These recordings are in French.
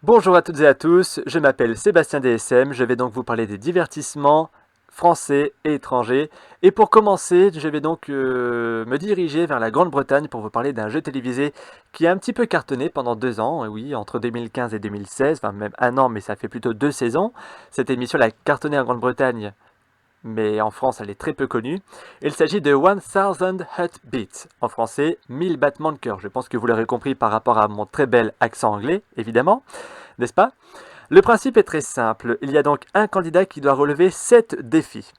Bonjour à toutes et à tous, je m'appelle Sébastien DSM, je vais donc vous parler des divertissements français et étrangers. Et pour commencer, je vais donc me diriger vers la Grande-Bretagne pour vous parler d'un jeu télévisé qui a un petit peu cartonné pendant 2 ans, et oui, entre 2015 et 2016, enfin même un an, mais ça fait plutôt 2 saisons. Cette émission elle a cartonné en Grande-Bretagne, mais en France elle est très peu connue. Il s'agit de 1000 Heartbeats, en français 1000 battements de cœur. Je pense que vous l'aurez compris par rapport à mon très bel accent anglais, évidemment, n'est-ce pas? Le principe est très simple. Il y a donc un candidat qui doit relever 7 défis.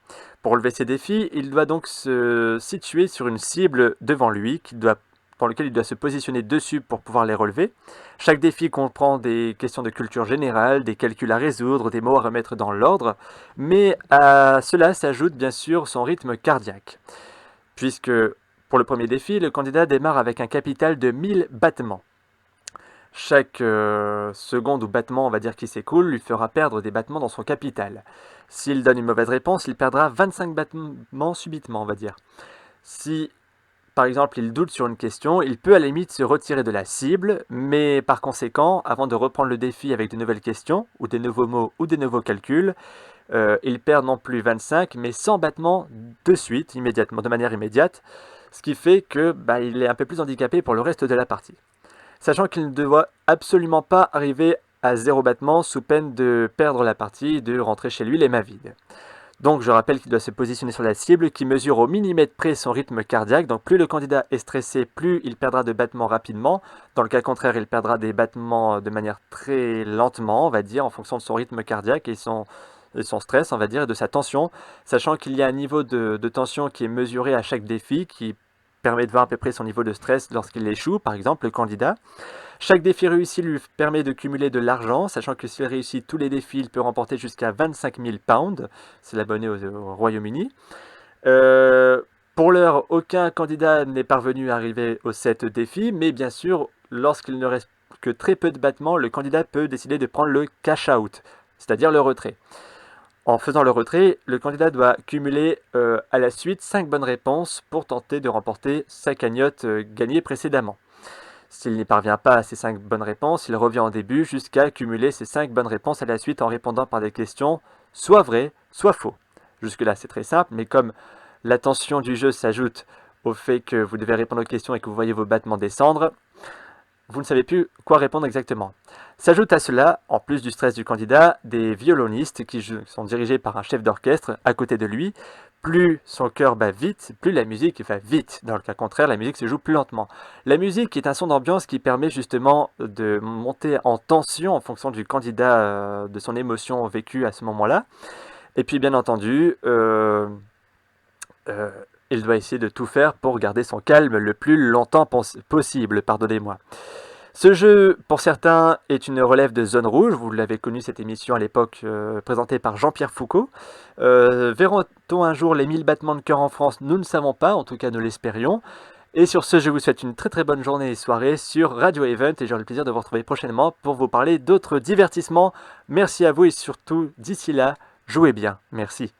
Pour relever ces défis, il doit donc se situer sur une cible devant lui, dans lequel il doit se positionner dessus pour pouvoir les relever. Chaque défi comprend des questions de culture générale, des calculs à résoudre, des mots à remettre dans l'ordre, mais à cela s'ajoute bien sûr son rythme cardiaque, puisque pour le premier défi, le candidat démarre avec un capital de 1000 battements. Chaque seconde ou battement, on va dire, qui s'écoule, lui fera perdre des battements dans son capital. S'il donne une mauvaise réponse, il perdra 25 battements subitement, on va dire. Si, par exemple, il doute sur une question, il peut à la limite se retirer de la cible, mais par conséquent, avant de reprendre le défi avec de nouvelles questions, ou des nouveaux mots, ou des nouveaux calculs, il perd non plus 25, mais 100 battements de suite, immédiatement, de manière immédiate, ce qui fait que il est un peu plus handicapé pour le reste de la partie, sachant qu'il ne doit absolument pas arriver à 0 battement sous peine de perdre la partie et de rentrer chez lui les mains vides. Donc je rappelle qu'il doit se positionner sur la cible qui mesure au millimètre près son rythme cardiaque. Donc plus le candidat est stressé, plus il perdra de battements rapidement. Dans le cas contraire, il perdra des battements de manière très lentement, on va dire, en fonction de son rythme cardiaque et son stress, on va dire, et de sa tension, sachant qu'il y a un niveau de tension qui est mesuré à chaque défi, qui permet de voir à peu près son niveau de stress lorsqu'il échoue, par exemple, le candidat. Chaque défi réussi lui permet de cumuler de l'argent, sachant que s'il réussit tous les défis, il peut remporter jusqu'à 25 000 pounds. C'est la monnaie au Royaume-Uni. Euh, pour l'heure, aucun candidat n'est parvenu à arriver aux 7 défis, mais bien sûr, lorsqu'il ne reste que très peu de battements, le candidat peut décider de prendre le cash out, c'est-à-dire le retrait. En faisant le retrait, le candidat doit cumuler à la suite 5 bonnes réponses pour tenter de remporter sa cagnotte gagnée précédemment. S'il n'y parvient pas à ces 5 bonnes réponses, il revient au début jusqu'à cumuler ces 5 bonnes réponses à la suite en répondant par des questions soit vraies, soit faux. Jusque-là, c'est très simple, mais comme la tension du jeu s'ajoute au fait que vous devez répondre aux questions et que vous voyez vos battements descendre, vous ne savez plus quoi répondre exactement. S'ajoute à cela, en plus du stress du candidat, des violonistes qui sont dirigés par un chef d'orchestre à côté de lui. Plus son cœur bat vite, plus la musique va vite. Dans le cas contraire, la musique se joue plus lentement. La musique est un son d'ambiance qui permet justement de monter en tension en fonction du candidat, de son émotion vécue à ce moment-là. Et puis bien entendu, euh, il doit essayer de tout faire pour garder son calme le plus longtemps possible, pardonnez-moi. Ce jeu, pour certains, est une relève de Zone Rouge. Vous l'avez connu, cette émission à l'époque présentée par Jean-Pierre Foucault. Verrons-on un jour les 1000 battements de cœur en France? Nous ne savons pas, en tout cas nous l'espérions. Et sur ce, je vous souhaite une très très bonne journée et soirée sur Radio Event et j'aurai le plaisir de vous retrouver prochainement pour vous parler d'autres divertissements. Merci à vous et surtout, d'ici là, jouez bien. Merci.